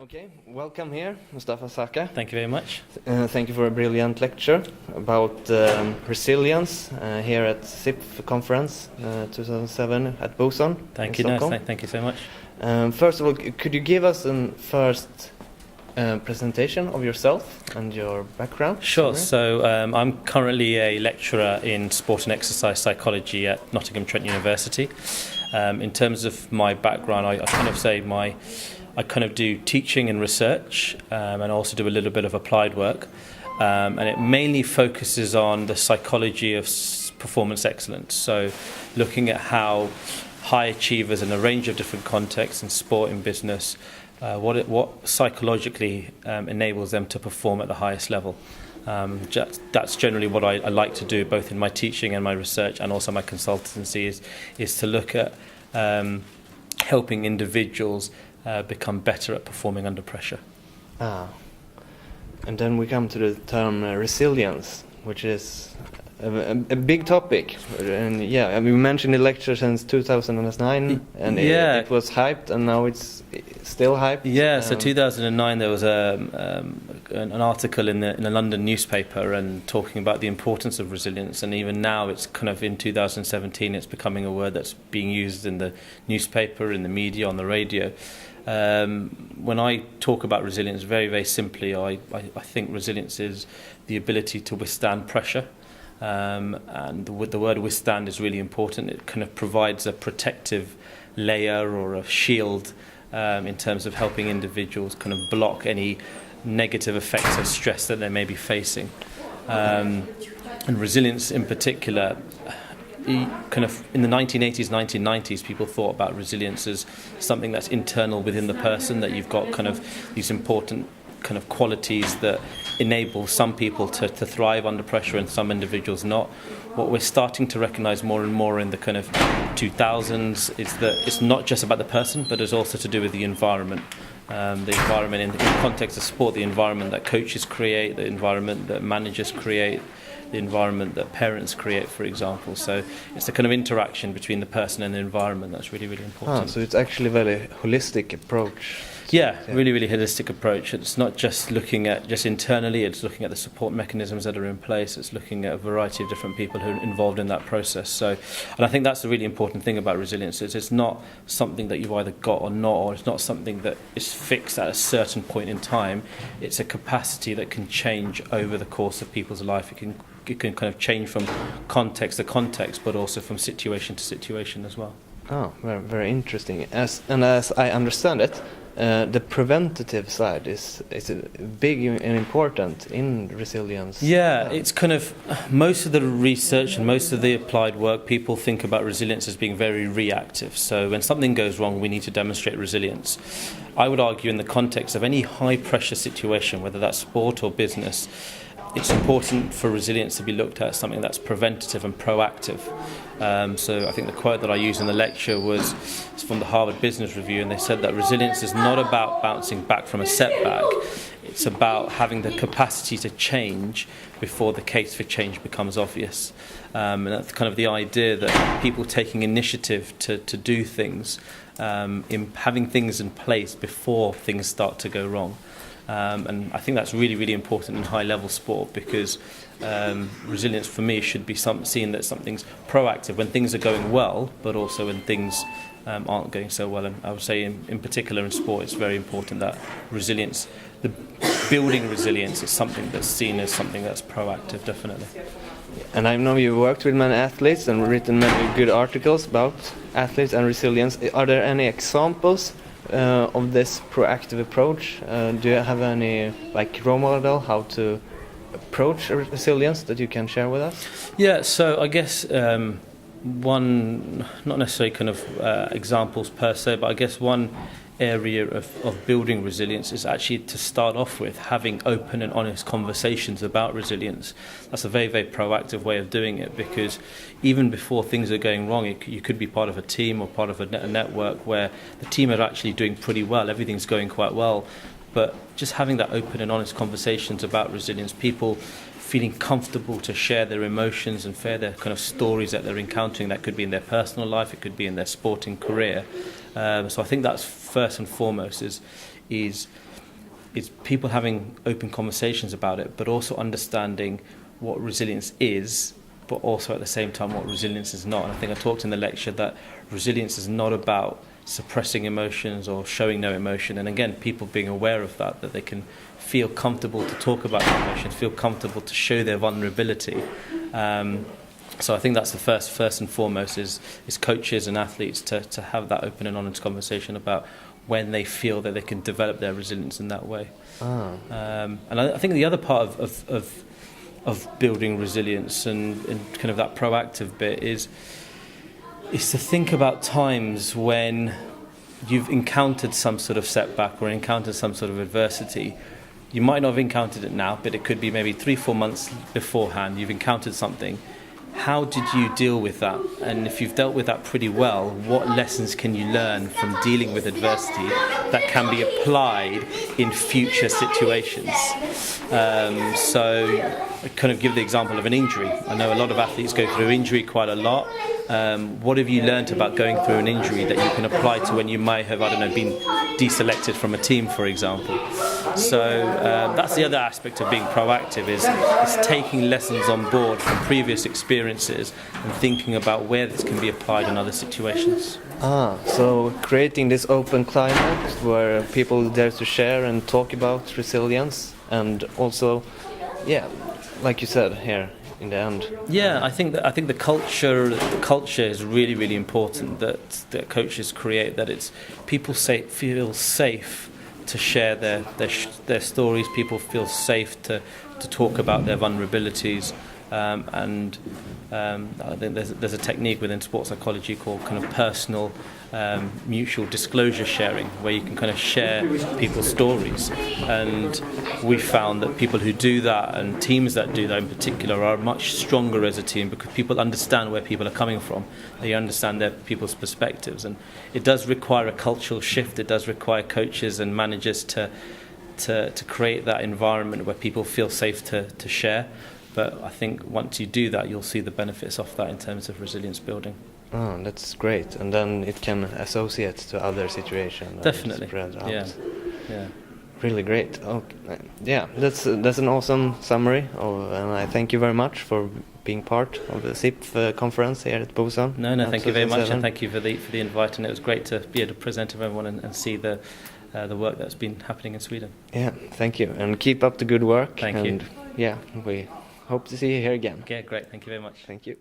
Okay, welcome here, Mustafa Sarkar. Thank you very much. Thank you for a brilliant lecture about resilience here at SIP conference 2007 at Boson. Thank you. Thank you so much. First of all, could you give us a first presentation of yourself and your background? Sure. So I'm currently a lecturer in sport and exercise psychology at Nottingham Trent University. In terms of my background, I kind of do teaching and research, and also do a little bit of applied work, and it mainly focuses on the psychology of performance excellence. So looking at how high achievers in a range of different contexts in sport and business, what psychologically enables them to perform at the highest level. That's generally what I like to do, both in my teaching and my research, and also my consultancy, is to look at helping individuals become better at performing under pressure. And then we come to the term resilience, which is a big topic. And we mentioned the lecture since 2009, and it was hyped, and now it's still hyped. Yeah, so 2009 there was an article in the London newspaper and talking about the importance of resilience, and even now it's kind of in 2017 it's becoming a word that's being used in the newspaper, in the media, on the radio. When I talk about resilience, very, very simply, I think resilience is the ability to withstand pressure. And the word withstand is really important. It kind of provides a protective layer or a shield in terms of helping individuals kind of block any negative effects of stress that they may be facing. And resilience in particular, kind of in the 1980s, 1990s, people thought about resilience as something that's internal within the person, that you've got kind of these important kind of qualities that enable some people to thrive under pressure and some individuals not. What we're starting to recognize more and more in the kind of 2000s is that it's not just about the person, but it's also to do with the environment. The environment in the context of sport, the environment that coaches create, the environment that managers create, the environment that parents create, for example. So it's the kind of interaction between the person and the environment that's really, really important. So it's actually a very holistic approach. Yeah, really, really holistic approach. It's not just looking at just internally, it's looking at the support mechanisms that are in place, it's looking at a variety of different people who are involved in that process. So, and I think that's the really important thing about resilience, is it's not something that you've either got or not, or it's not something that is fixed at a certain point in time. It's a capacity that can change over the course of people's life. It can kind of change from context to context, but also from situation to situation as well. Oh, very, very interesting. As I understand it, the preventative side is big and important in resilience. Yeah, it's kind of most of the research and most of the applied work, people think about resilience as being very reactive. So when something goes wrong, we need to demonstrate resilience. I would argue in the context of any high pressure situation, whether that's sport or business, it's important for resilience to be looked at as something that's preventative and proactive. So I think the quote that I used in the lecture was from the Harvard Business Review, and they said that resilience is not about bouncing back from a setback. It's about having the capacity to change before the case for change becomes obvious. And that's kind of the idea that people taking initiative to do things, in having things in place before things start to go wrong. And I think that's really, really important in high-level sport, because resilience for me should be seen that something's proactive when things are going well, but also when things aren't going so well. And I would say in particular in sport, it's very important that resilience, the building resilience, is something that's seen as something that's proactive, definitely. And I know you've worked with many athletes and written many good articles about athletes and resilience. Are there any examples of this proactive approach? Do you have any role model how to approach resilience that you can share with us? Yeah, so I guess one, not necessarily kind of examples per se, but I guess one area of building resilience is actually to start off with having open and honest conversations about resilience. That's a very, very proactive way of doing it, because even before things are going wrong, you could be part of a team or part of a network where the team are actually doing pretty well, everything's going quite well, but just having that open and honest conversations about resilience, people feeling comfortable to share their emotions and share their kind of stories that they're encountering. That could be in their personal life, it could be in their sporting career. So I think that's first and foremost is people having open conversations about it, but also understanding what resilience is, but also at the same time what resilience is not. And I think I talked in the lecture that resilience is not about suppressing emotions or showing no emotion. And again, people being aware of that they can feel comfortable to talk about their emotions, feel comfortable to show their vulnerability. So I think that's the first and foremost is coaches and athletes to have that open and honest conversation about when they feel that they can develop their resilience in that way. And I think the other part of building resilience and kind of that proactive bit is to think about times when you've encountered some sort of setback or encountered some sort of adversity. You might not have encountered it now, but it could be maybe 3-4 months beforehand. You've encountered something. How did you deal with that? And if you've dealt with that pretty well, what lessons can you learn from dealing with adversity that can be applied in future situations? So I kind of give the example of an injury. I know a lot of athletes go through injury quite a lot. What have you learnt about going through an injury that you can apply to when you might have, been deselected from a team, for example? So that's the other aspect of being proactive is taking lessons on board from previous experiences and thinking about where this can be applied in other situations. So creating this open climate where people dare to share and talk about resilience, and also, like you said here in the end. Yeah, I think the culture is really, really important that coaches create. That it's people feel safe to share their stories. People feel safe to talk about their vulnerabilities. And I think there's a technique within sports psychology called kind of personal mutual disclosure sharing, where you can kind of share people's stories. And we found that people who do that, and teams that do that in particular, are much stronger as a team because people understand where people are coming from. They understand their people's perspectives, and it does require a cultural shift. It does require coaches and managers to create that environment where people feel safe to share. But I think once you do that, you'll see the benefits of that in terms of resilience building. Oh, that's great. And then it can associate to other situations. Definitely. Spread out. Yeah. Really great. Okay. Yeah, that's an awesome summary. And I thank you very much for being part of the SIP conference here at Busan. No, thank you very much, and thank you for the invite. And it was great to be able to present to everyone and see the work that's been happening in Sweden. Yeah, thank you, and keep up the good work. Thank you. Yeah, we hope to see you here again. Okay, great. Thank you very much. Thank you.